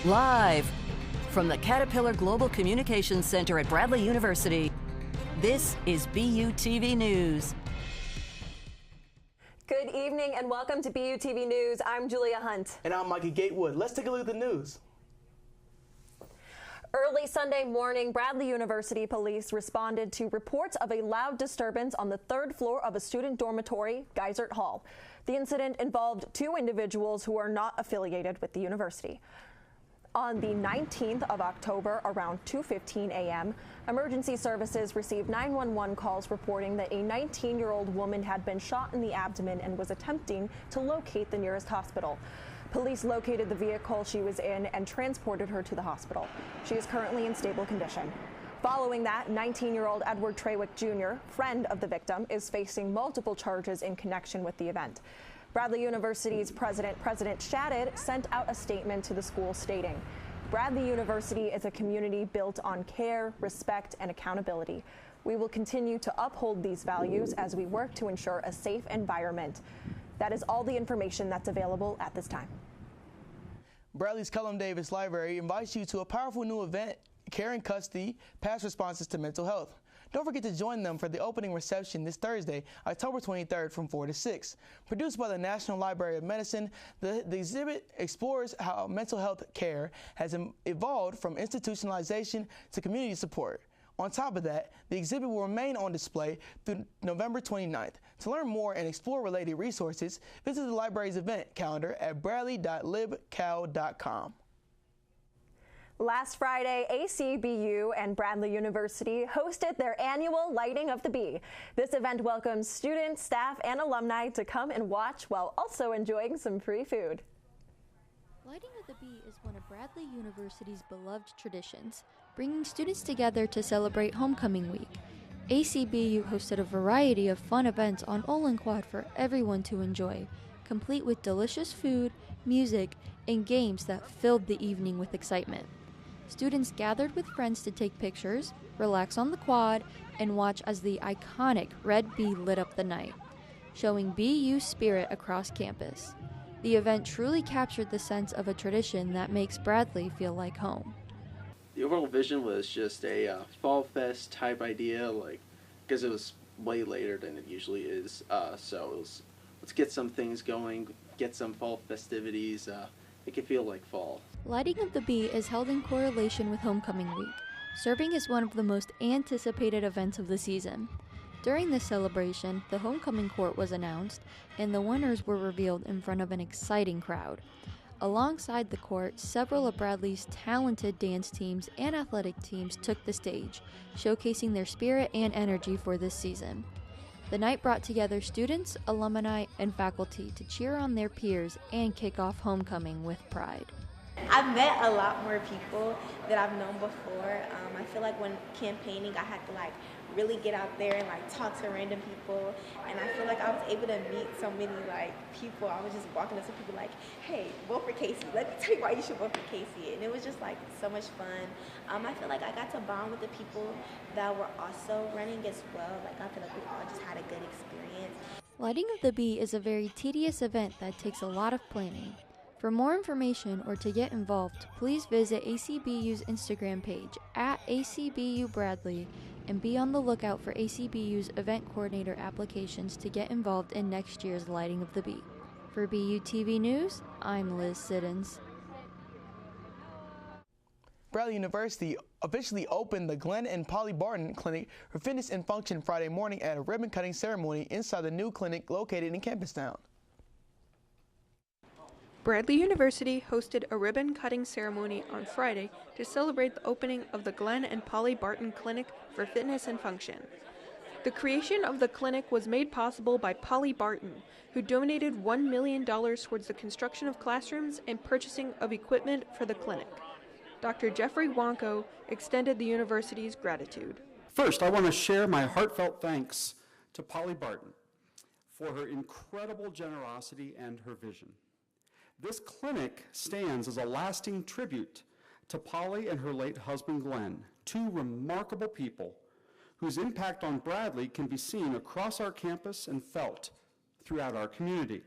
Live from the Caterpillar Global Communications Center at Bradley University, this is BUTV News. Good evening and welcome to BUTV News. I'm Julia Hunt. And I'm Mikey Gatewood. Let's take a look at the news. Early Sunday morning, Bradley University police responded to reports of a loud disturbance on the third floor of a student dormitory, Geisert Hall. The incident involved two individuals who are not affiliated with the university. On the 19th of October, around 2:15 a.m., emergency services received 911 calls reporting that a 19-year-old woman had been shot in the abdomen and was attempting to locate the nearest hospital. Police located the vehicle she was in and transported her to the hospital. She is currently in stable condition. Following that, 19-year-old Edward Trawick Jr., friend of the victim, is facing multiple charges in connection with the event. Bradley University's President Shadid sent out a statement to the school stating, "Bradley University is a community built on care, respect, and accountability. We will continue to uphold these values as we work to ensure a safe environment." That is all the information that's available at this time. Bradley's Cullum Davis Library invites you to a powerful new event, Care in Custody, Past Responses to Mental Health. Don't forget to join them for the opening reception this Thursday, October 23rd from 4 to 6. Produced by the National Library of Medicine, the exhibit explores how mental health care has evolved from institutionalization to community support. On top of that, the exhibit will remain on display through November 29th. To learn more and explore related resources, visit the library's event calendar at bradley.libcal.com. Last Friday, ACBU and Bradley University hosted their annual Lighting of the Bee. This event welcomes students, staff, and alumni to come and watch while also enjoying some free food. Lighting of the Bee is one of Bradley University's beloved traditions, bringing students together to celebrate Homecoming Week. ACBU hosted a variety of fun events on Olin Quad for everyone to enjoy, complete with delicious food, music, and games that filled the evening with excitement. Students gathered with friends to take pictures, relax on the quad, and watch as the iconic red bee lit up the night, showing BU spirit across campus. The event truly captured the sense of a tradition that makes Bradley feel like home. The overall vision was just a fall fest type idea, because it was way later than it usually is. So it was, let's get some things going, get some fall festivities, make it feel like fall. Lighting of the Bee is held in correlation with Homecoming Week, serving as one of the most anticipated events of the season. During this celebration, the homecoming court was announced, and the winners were revealed in front of an exciting crowd. Alongside the court, several of Bradley's talented dance teams and athletic teams took the stage, showcasing their spirit and energy for this season. The night brought together students, alumni, and faculty to cheer on their peers and kick off homecoming with pride. I've met a lot more people that I've known before. I feel like when campaigning, I had to really get out there and talk to random people, and I feel like I was able to meet so many people. I was just walking up to people hey, vote for Casey. Let me tell you why you should vote for Casey. And it was just so much fun. I feel like I got to bond with the people that were also running as well. I feel like we all just had a good experience. Lighting of the Bee is a very tedious event that takes a lot of planning. For more information or to get involved, please visit ACBU's Instagram page at ACBU Bradley and be on the lookout for ACBU's event coordinator applications to get involved in next year's Lighting of the Bee. For BUTV News, I'm Liz Siddons. Bradley University officially opened the Glenn and Polly Barton Clinic for Fitness and Function Friday morning at a ribbon-cutting ceremony inside the new clinic located in Campus Town. Bradley University hosted a ribbon-cutting ceremony on Friday to celebrate the opening of the Glenn and Polly Barton Clinic for Fitness and Function. The creation of the clinic was made possible by Polly Barton, who donated $1 million towards the construction of classrooms and purchasing of equipment for the clinic. Dr. Jeffrey Wanko extended the university's gratitude. First, I want to share my heartfelt thanks to Polly Barton for her incredible generosity and her vision. This clinic stands as a lasting tribute to Polly and her late husband Glenn, two remarkable people whose impact on Bradley can be seen across our campus and felt throughout our community.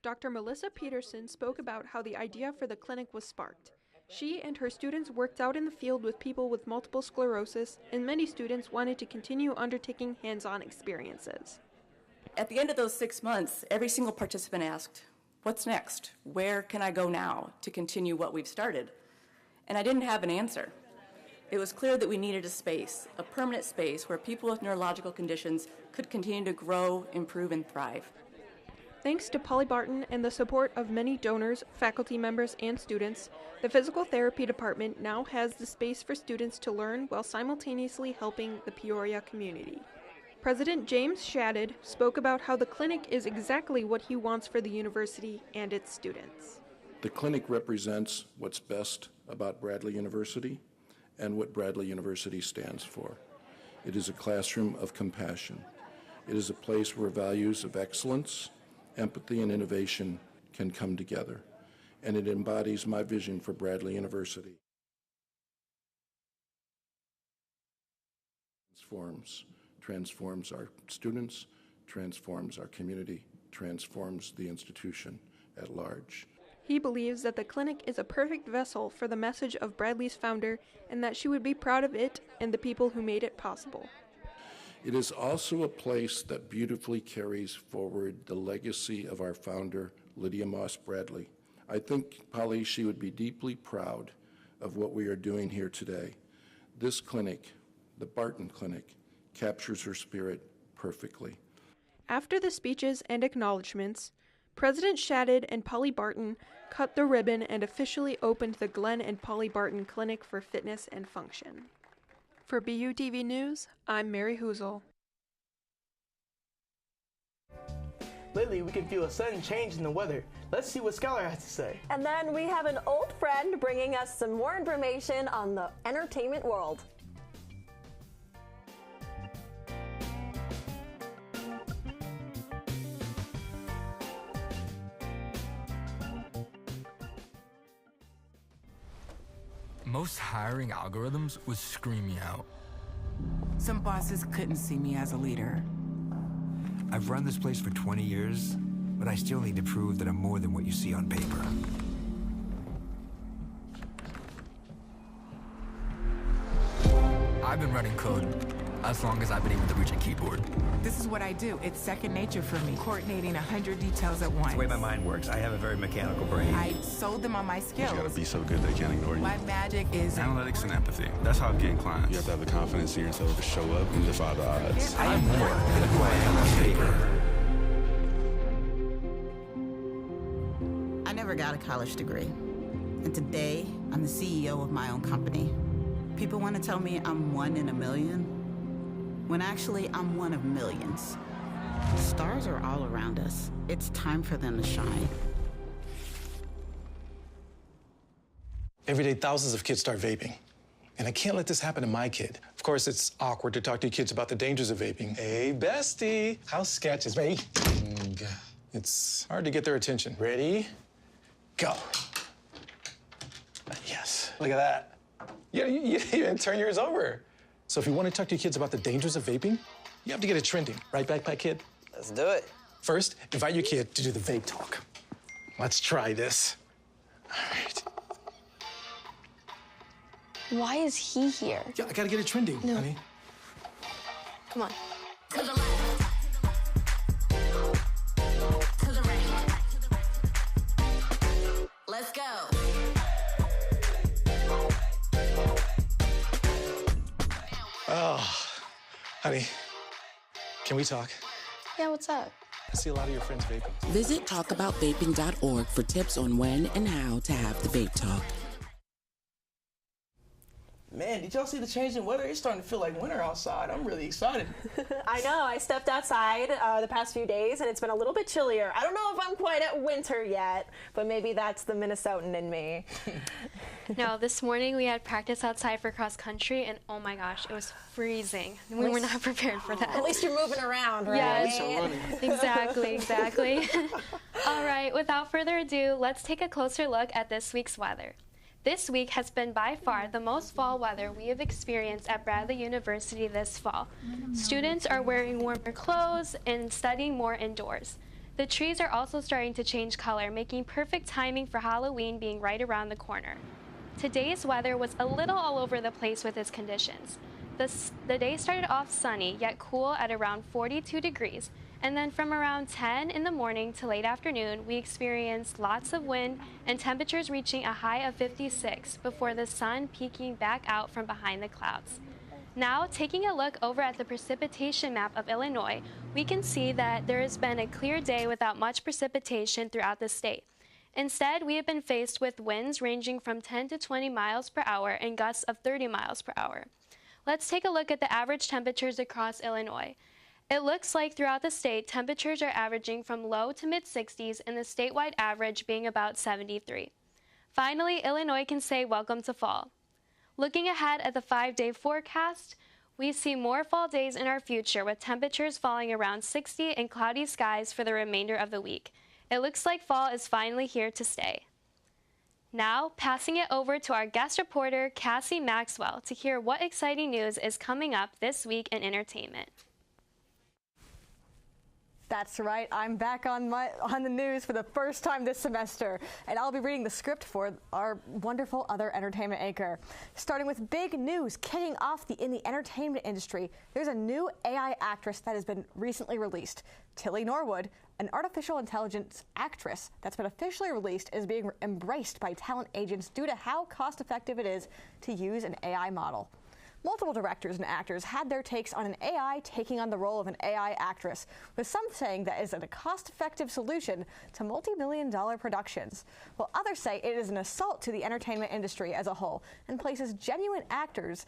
Dr. Melissa Peterson spoke about how the idea for the clinic was sparked. She and her students worked out in the field with people with multiple sclerosis, and many students wanted to continue undertaking hands-on experiences. At the end of those 6 months, every single participant asked, "What's next? Where can I go now to continue what we've started?" And I didn't have an answer. It was clear that we needed a space, a permanent space where people with neurological conditions could continue to grow, improve, and thrive. Thanks to Polly Barton and the support of many donors, faculty members, and students, the physical therapy department now has the space for students to learn while simultaneously helping the Peoria community. President James Shadid spoke about how the clinic is exactly what he wants for the university and its students. The clinic represents what's best about Bradley University and what Bradley University stands for. It is a classroom of compassion. It is a place where values of excellence, empathy, and innovation can come together, and it embodies my vision for Bradley University. Transforms our students, transforms our community, transforms the institution at large. He believes that the clinic is a perfect vessel for the message of Bradley's founder and that she would be proud of it and the people who made it possible. It is also a place that beautifully carries forward the legacy of our founder, Lydia Moss Bradley. I think, Polly, she would be deeply proud of what we are doing here today. This clinic, the Barton Clinic, captures her spirit perfectly. After the speeches and acknowledgments, President Shadid and Polly Barton cut the ribbon and officially opened the Glenn and Polly Barton Clinic for Fitness and Function. For BUTV News, I'm Mary Hoozle. Lately, we can feel a sudden change in the weather. Let's see what Skylar has to say. And then we have an old friend bringing us some more information on the entertainment world. Most hiring algorithms would scream me out. Some bosses couldn't see me as a leader. I've run this place for 20 years, but I still need to prove that I'm more than what you see on paper. I've been writing code as long as I've been able to reach a keyboard. This is what I do. It's second nature for me, coordinating 100 details at once. It's the way my mind works. I have a very mechanical brain. I sold them on my skills. You gotta be so good they can't ignore you. My magic is analytics and empathy. That's how I'm getting clients. You have to have the confidence in yourself to show up and defy the odds. I'm more than who I am on paper. I never got a college degree. And today, I'm the CEO of my own company. People want to tell me I'm one in a million, when actually I'm one of millions. Stars are all around us. It's time for them to shine. Every day, thousands of kids start vaping. And I can't let this happen to my kid. Of course, it's awkward to talk to your kids about the dangers of vaping. Hey, bestie, how's sketches, mate? It's hard to get their attention. Ready? Go. Yes, look at that. You even turn yours over. So if you want to talk to your kids about the dangers of vaping, you have to get it trending. Right, Backpack Kid? Let's do it. First, invite your kid to do the vape talk. Let's try this. All right. Why is he here? Yeah, I gotta get it trending, honey. Come on. To the left. To the right. Let's go. Oh, honey, can we talk? Yeah, what's up? I see a lot of your friends vaping. Visit talkaboutVaping.org for tips on when and how to have the vape talk. Man, did y'all see the change in weather? It's starting to feel like winter outside. I'm really excited. I know. I stepped outside the past few days, and it's been a little bit chillier. I don't know if I'm quite at winter yet, but maybe that's the Minnesotan in me. No, this morning we had practice outside for cross country, and oh my gosh, it was freezing. We were not prepared for that. At least you're moving around, right? Yes, exactly. All right, without further ado, let's take a closer look at this week's weather. This week has been by far the most fall weather we have experienced at Bradley University this fall. Students are wearing warmer clothes and studying more indoors. The trees are also starting to change color, making perfect timing for Halloween being right around the corner. Today's weather was a little all over the place with its conditions. The day started off sunny, yet cool at around 42 degrees, and then from around 10 in the morning to late afternoon, we experienced lots of wind and temperatures reaching a high of 56 before the sun peeking back out from behind the clouds. Now, taking a look over at the precipitation map of Illinois, we can see that there has been a clear day without much precipitation throughout the state. Instead, we have been faced with winds ranging from 10 to 20 miles per hour and gusts of 30 miles per hour. Let's take a look at the average temperatures across Illinois. It looks like throughout the state, temperatures are averaging from low to mid-60s and the statewide average being about 73. Finally, Illinois can say welcome to fall. Looking ahead at the 5-day forecast, we see more fall days in our future with temperatures falling around 60 and cloudy skies for the remainder of the week. It looks like fall is finally here to stay. Now, passing it over to our guest reporter, Cassie Maxwell, to hear what exciting news is coming up this week in entertainment. That's right. I'm back on the news for the first time this semester, and I'll be reading the script for our wonderful other entertainment anchor. Starting with big news kicking off in the entertainment industry, there's a new AI actress that has been recently released. Tilly Norwood, an artificial intelligence actress that's been officially released, is being embraced by talent agents due to how cost-effective it is to use an AI model. Multiple directors and actors had their takes on an AI taking on the role of an AI actress, with some saying that is a cost-effective solution to multi-million-dollar productions, while others say it is an assault to the entertainment industry as a whole and places genuine actors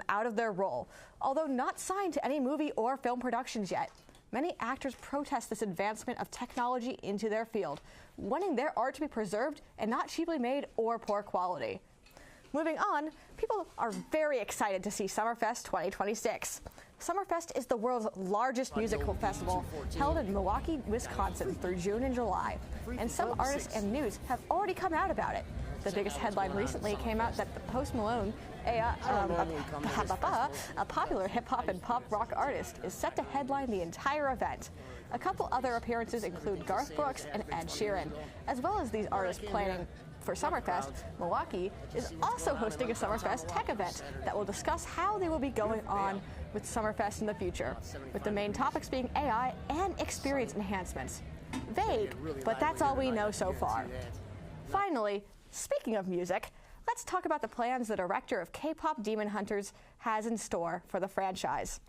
out of their role, although not signed to any movie or film productions yet. Many actors protest this advancement of technology into their field, wanting their art to be preserved and not cheaply made or poor quality. Moving on, people are very excited to see Summerfest 2026. Summerfest is the world's largest musical festival held in Milwaukee, Wisconsin through June and July, and some artists and news have already come out about it. The biggest headline recently came out that the Post Malone, a popular hip-hop and pop rock artist, is set to headline the entire event. A couple other appearances include Garth Brooks and Ed Sheeran, as well as these artists planning for Summerfest. Milwaukee is also hosting a Summerfest tech event that will discuss how they will be going on with Summerfest in the future, with the main topics being AI and experience enhancements. Vague, but that's all we know so far. Finally, speaking of music, let's talk about the plans the director of K-pop Demon Hunters has in store for the franchise.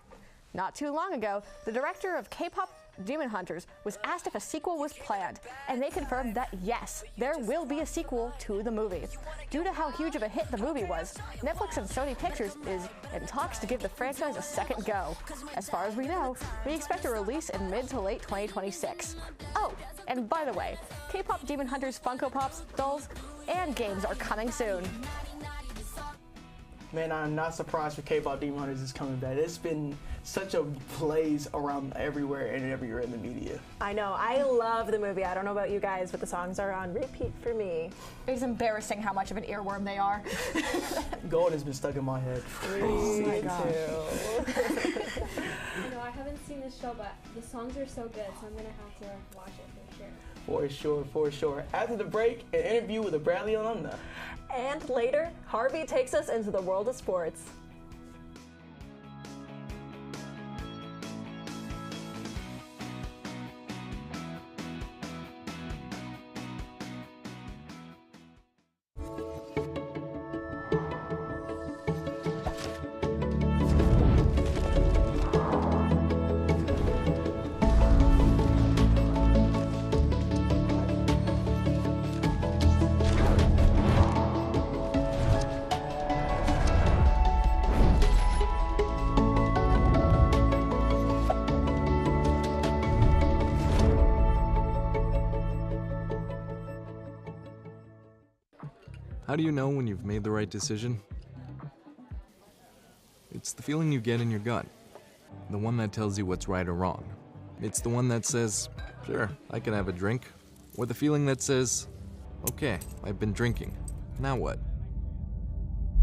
Not too long ago, the director of K-pop Demon Hunters was asked if a sequel was planned, and they confirmed that yes, there will be a sequel to the movie. Due to how huge of a hit the movie was, Netflix and Sony Pictures is in talks to give the franchise a second go. As far as we know, we expect a release in mid to late 2026. Oh, and by the way, K-pop Demon Hunters Funko Pops, dolls, and games are coming soon. Man, I'm not surprised for K-pop Demon Hunters is coming back. It's been such a blaze around everywhere and everywhere in the media. I know. I love the movie. I don't know about you guys, but the songs are on repeat for me. It's embarrassing how much of an earworm they are. Gold has been stuck in my head. Oh my God. I know I haven't seen this show, but the songs are so good, so I'm going to have to watch it for sure. For sure. After the break, an interview with a Bradley alumna. And later, Harvey takes us into the world of sports. How do you know when you've made the right decision? It's the feeling you get in your gut. The one that tells you what's right or wrong. It's the one that says, sure, I can have a drink. Or the feeling that says, okay, I've been drinking. Now what?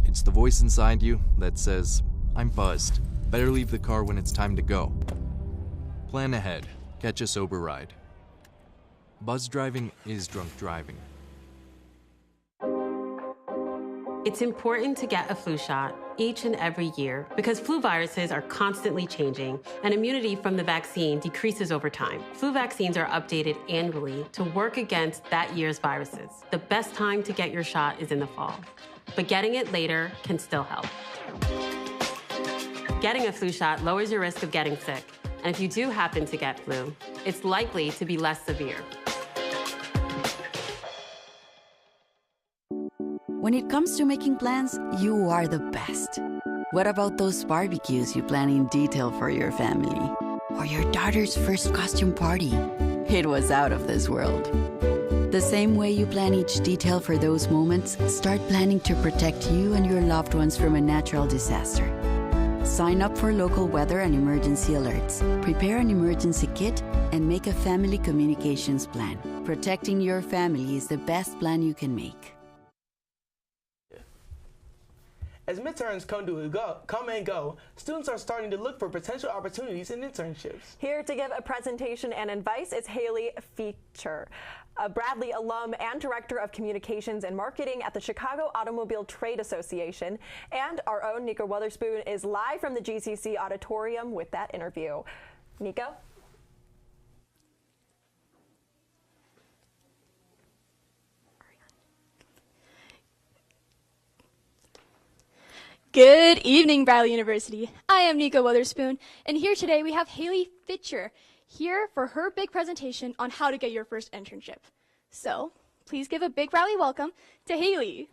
It's the voice inside you that says, I'm buzzed. Better leave the car when it's time to go. Plan ahead. Catch a sober ride. Buzz driving is drunk driving. It's important to get a flu shot each and every year because flu viruses are constantly changing and immunity from the vaccine decreases over time. Flu vaccines are updated annually to work against that year's viruses. The best time to get your shot is in the fall, but getting it later can still help. Getting a flu shot lowers your risk of getting sick, and if you do happen to get flu, it's likely to be less severe. When it comes to making plans, you are the best. What about those barbecues you plan in detail for your family? Or your daughter's first costume party? It was out of this world. The same way you plan each detail for those moments, start planning to protect you and your loved ones from a natural disaster. Sign up for local weather and emergency alerts. Prepare an emergency kit and make a family communications plan. Protecting your family is the best plan you can make. As midterms come and go, students are starting to look for potential opportunities in internships. Here to give a presentation and advice is Haley Feature, a Bradley alum and Director of Communications and Marketing at the Chicago Automobile Trade Association. And our own Nico Weatherspoon is live from the GCC auditorium with that interview. Nico? Good evening, Bradley University. I am Nico Weatherspoon, and here today we have Haley Fitcher here for her big presentation on how to get your first internship. So, please give a big Bradley welcome to Haley.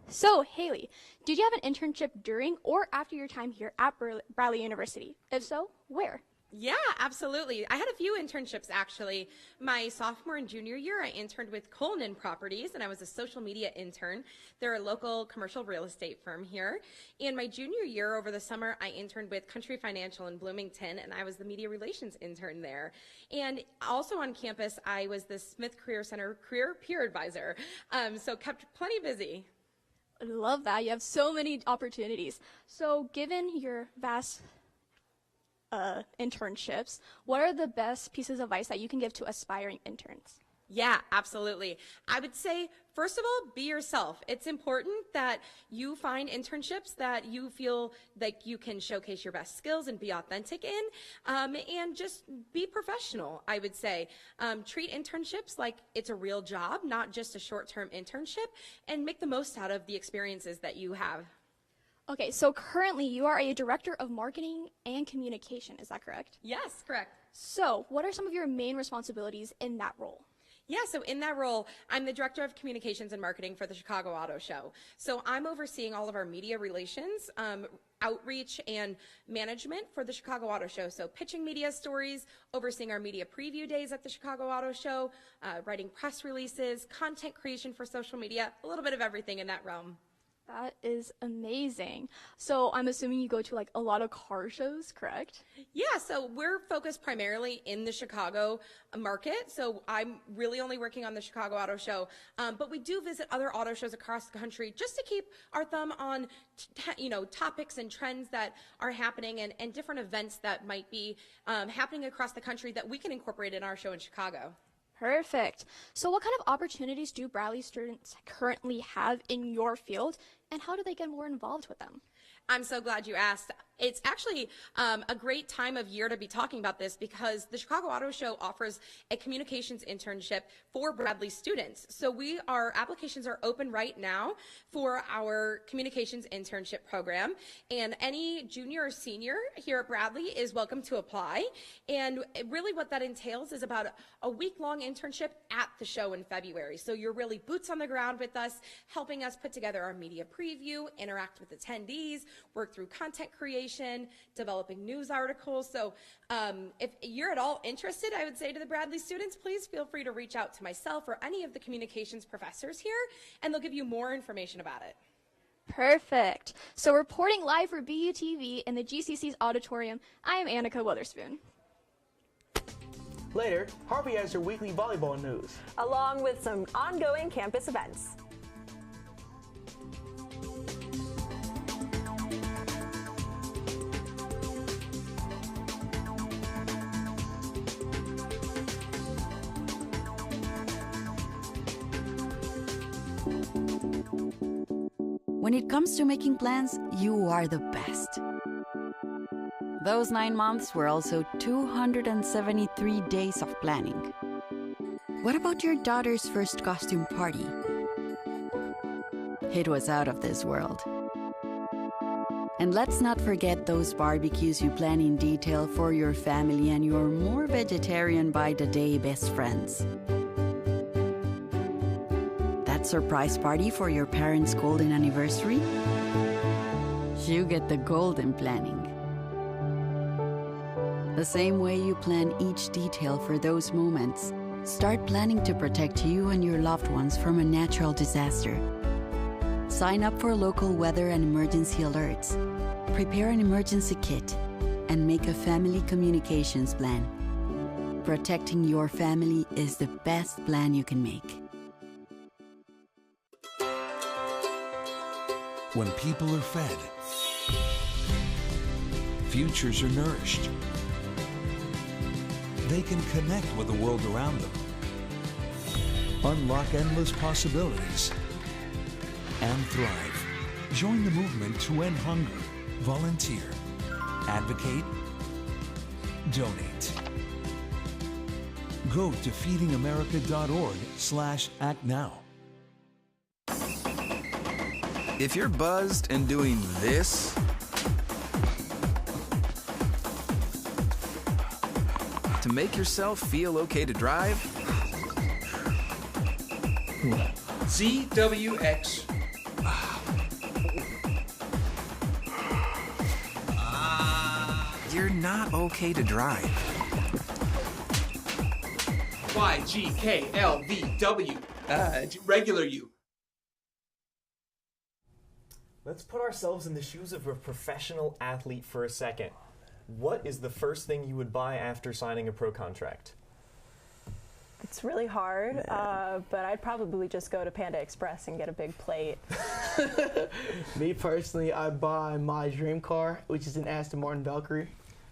So, Haley, did you have an internship during or after your time here at Bradley University? If so, where? Yeah, absolutely. I had a few internships, actually. My sophomore and junior year, I interned with Cullinan Properties, and I was a social media intern. They're a local commercial real estate firm here. And my junior year, over the summer, I interned with Country Financial in Bloomington, and I was the media relations intern there. And also on campus, I was the Smith Career Center Career Peer Advisor, so kept plenty busy. I love that. You have so many opportunities. So given your vast internships, what are the best pieces of advice that you can give to aspiring interns? Yeah, absolutely. I would say, first of all, be yourself. It's important that you find internships that you feel like you can showcase your best skills and be authentic in, and just be professional, I would say. Treat internships like it's a real job, not just a short-term internship, and make the most out of the experiences that you have. Okay, so currently you are a Director of Marketing and Communication, is that correct? Yes, correct. So what are some of your main responsibilities in that role? Yeah, so in that role, I'm the Director of Communications and Marketing for the Chicago Auto Show. So I'm overseeing all of our media relations, outreach, and management for the Chicago Auto Show. So pitching media stories, overseeing our media preview days at the Chicago Auto Show, writing press releases, content creation for social media, a little bit of everything in that realm. That is amazing. So I'm assuming you go to like a lot of car shows, correct? Yeah, so we're focused primarily in the Chicago market. So I'm really only working on the Chicago Auto Show, but we do visit other auto shows across the country just to keep our thumb on, topics and trends that are happening and different events that might be happening across the country that we can incorporate in our show in Chicago. Perfect. So what kind of opportunities do Bradley students currently have in your field, and how do they get more involved with them? I'm so glad you asked. It's actually a great time of year to be talking about this because the Chicago Auto Show offers a communications internship for Bradley students. So our applications are open right now for our communications internship program, and any junior or senior here at Bradley is welcome to apply. And really what that entails is about a week-long internship at the show in February. So you're really boots on the ground with us, helping us put together our media preview, interact with attendees, work through content creation, developing news articles. So if you're at all interested, I would say to the Bradley students, please feel free to reach out to myself or any of the communications professors here, and they'll give you more information about it. Perfect. So reporting live for BUTV in the GCC's auditorium, I am Annika Weatherspoon. Later, Harvey has your weekly volleyball news, along with some ongoing campus events. When it comes to making plans, you are the best. Those 9 months were also 273 days of planning. What about your daughter's first costume party? It was out of this world. And let's not forget those barbecues you plan in detail for your family and your more vegetarian by the day best friends. That surprise party for your parents' golden anniversary? You get the golden planning. The same way you plan each detail for those moments, start planning to protect you and your loved ones from a natural disaster. Sign up for local weather and emergency alerts. Prepare an emergency kit and make a family communications plan. Protecting your family is the best plan you can make. When people are fed, futures are nourished. They can connect with the world around them, unlock endless possibilities, and thrive. Join the movement to end hunger. Volunteer. Advocate. Donate. Go to feedingamerica.org/act now. If you're buzzed and doing this, to make yourself feel okay to drive, ZWX. You're not okay to drive. YGKLVW. Regular you. Let's put ourselves in the shoes of a professional athlete for a second. What is the first thing you would buy after signing a pro contract? It's really hard, but I'd probably just go to Panda Express and get a big plate. Me personally, I buy my dream car, which is an Aston Martin Valkyrie.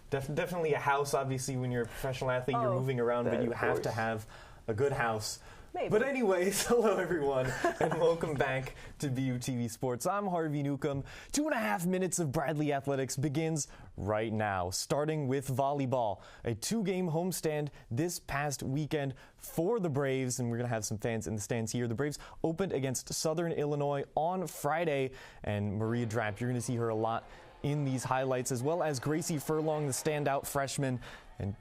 Definitely a house. Obviously, when you're a professional athlete, you're moving around, but you have to have a good house. Maybe. But anyways, hello everyone, and welcome back to BUTV Sports. I'm Harvey Newcomb. 2.5 minutes of Bradley Athletics begins right now, starting with volleyball. A 2-game homestand this past weekend for the Braves, and we're going to have some fans in the stands here. The Braves opened against Southern Illinois on Friday, and Maria Drapp, you're going to see her a lot in these highlights, as well as Gracie Furlong, the standout freshman, and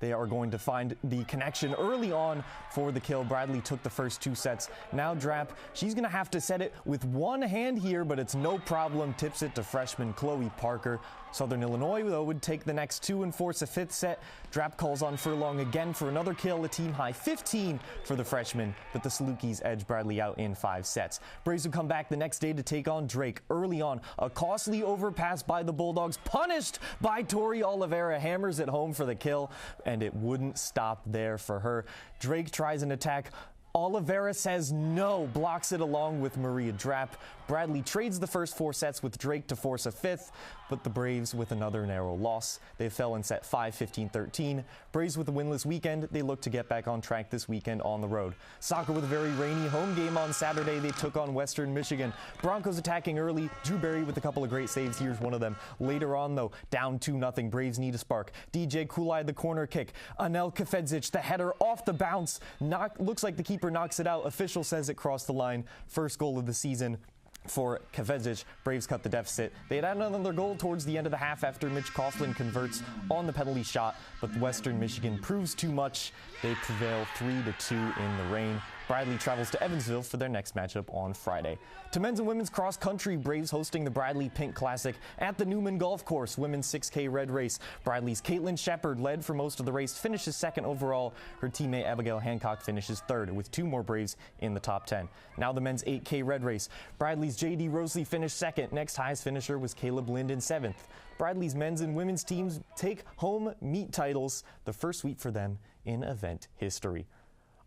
they are going to find the connection early on for the kill. Bradley took the first 2 sets. Now Drapp, she's going to have to set it with one hand here, but it's no problem. Tips it to freshman Chloe Parker. Southern Illinois, though, would take the next 2 and force a 5th set. Drapp calls on Furlong again for another kill, a team-high 15 for the freshman, but the Salukis edge Bradley out in 5 sets. Braves would come back the next day to take on Drake. Early on, a costly overpass by the Bulldogs, punished by Tori Oliveira, hammers it home for the kill, and it wouldn't stop there for her. Drake tries an attack. Oliveira says no, blocks it along with Maria Drapp. Bradley trades the first 4 sets with Drake to force a 5th, but the Braves with another narrow loss. They fell in set 5, 15-13. Braves with a winless weekend. They look to get back on track this weekend on the road. Soccer with a very rainy home game on Saturday. They took on Western Michigan. Broncos attacking early. Drew Berry with a couple of great saves. Here's one of them. Later on, though, down 2-0. Braves need a spark. DJ Kulai, the corner kick. Anel Kefedzic, the header off the bounce. Looks like the keeper knocks it out. Official says it crossed the line. First goal of the season for Kefedzic. Braves cut the deficit. They had another goal towards the end of the half after Mitch Coughlin converts on the penalty shot, but Western Michigan proves too much. They prevail 3-2 in the rain. Bradley travels to Evansville for their next matchup on Friday. To men's and women's cross country, Braves hosting the Bradley Pink Classic at the Newman Golf Course women's 6K red race. Bradley's Caitlin Shepard led for most of the race, finishes second overall. Her teammate Abigail Hancock finishes third, with 2 more Braves in the top 10. Now the men's 8K red race. Bradley's J.D. Rosley finished second. Next highest finisher was Caleb Linden, 7th. Bradley's men's and women's teams take home meet titles, the first sweep for them in event history.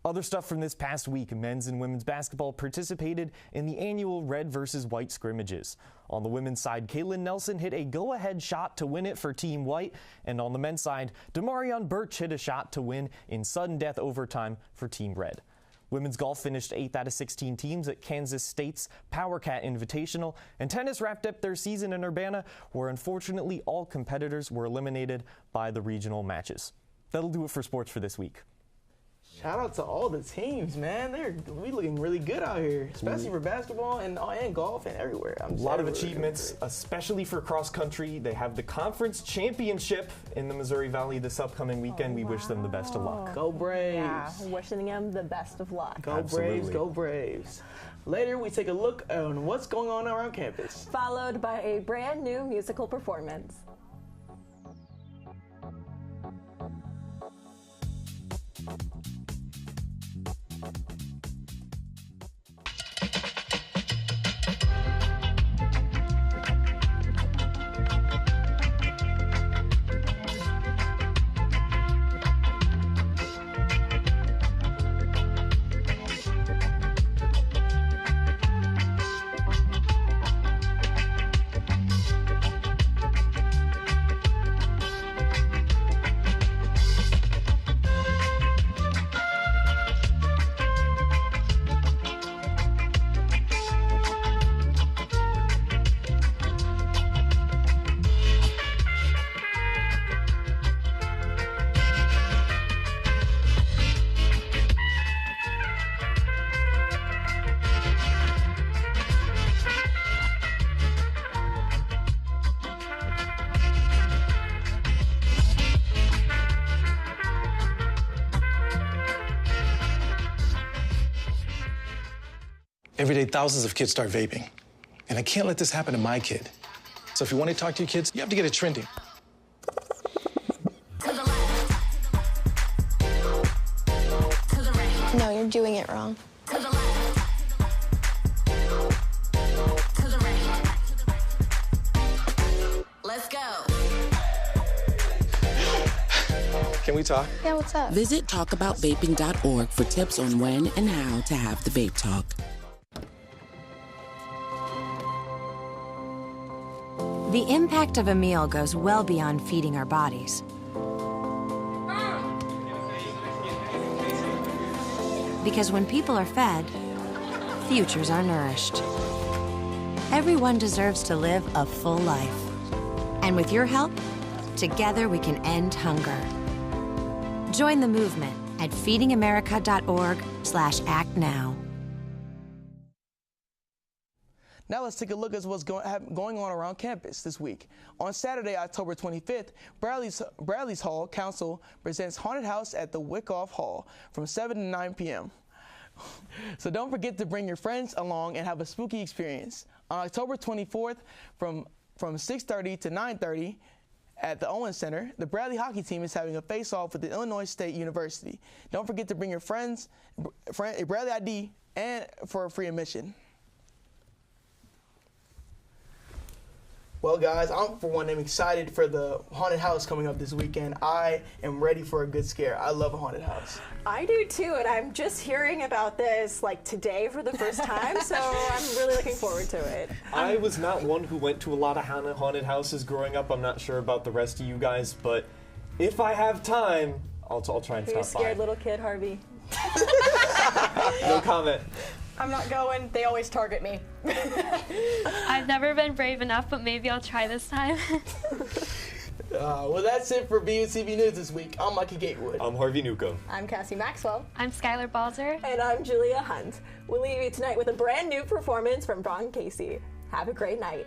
Other stuff from this past week, men's and women's basketball participated in the annual red versus white scrimmages. On the women's side, Kaylin Nelson hit a go-ahead shot to win it for Team White, and on the men's side, Demarion Birch hit a shot to win in sudden death overtime for Team Red. Women's golf finished 8th out of 16 teams at Kansas State's Power Cat Invitational, and tennis wrapped up their season in Urbana, where unfortunately all competitors were eliminated by the regional matches. That'll do it for sports for this week. Shout out to all the teams, man. We looking really good out here, especially for basketball and golf and everywhere. A lot of achievements, especially for cross country. They have the conference championship in the Missouri Valley this upcoming weekend. We wish them the best of luck. Go Braves! Yeah, wishing them the best of luck. Go Braves! Go Braves! Later, we take a look on what's going on around campus, followed by a brand new musical performance. Every day, thousands of kids start vaping. And I can't let this happen to my kid. So if you want to talk to your kids, you have to get it trending. No, you're doing it wrong. Let's go. Can we talk? Yeah, what's up? Visit talkaboutvaping.org for tips on when and how to have the vape talk. The impact of a meal goes well beyond feeding our bodies. Because when people are fed, futures are nourished. Everyone deserves to live a full life. And with your help, together we can end hunger. Join the movement at feedingamerica.org/act now. Now let's take a look at what's going on around campus this week. On Saturday, October 25th, Bradley's Hall Council presents Haunted House at the Wyckoff Hall from 7 to 9 p.m. So don't forget to bring your friends along and have a spooky experience. On October 24th, from 6:30 to 9:30 at the Owens Center, the Bradley hockey team is having a face-off with the Illinois State University. Don't forget to bring your friends, a Bradley ID, and for a free admission. Well, guys, I'm, for one, am excited for the haunted house coming up this weekend. I am ready for a good scare. I love a haunted house. I do too, and I'm just hearing about this like today for the first time, so I'm really looking forward to it. I was not one who went to a lot of haunted houses growing up. I'm not sure about the rest of you guys, but if I have time, I'll try and stop by. Are you a scared little kid, Harvey? No comment. I'm not going. They always target me. I've never been brave enough, but maybe I'll try this time. Well, that's it for BUTV News this week. I'm Mikey Gatewood. I'm Harvey Newcomb. I'm Cassie Maxwell. I'm Skylar Balzer. And I'm Julia Hunt. We'll leave you tonight with a brand new performance from Ron Casey. Have a great night.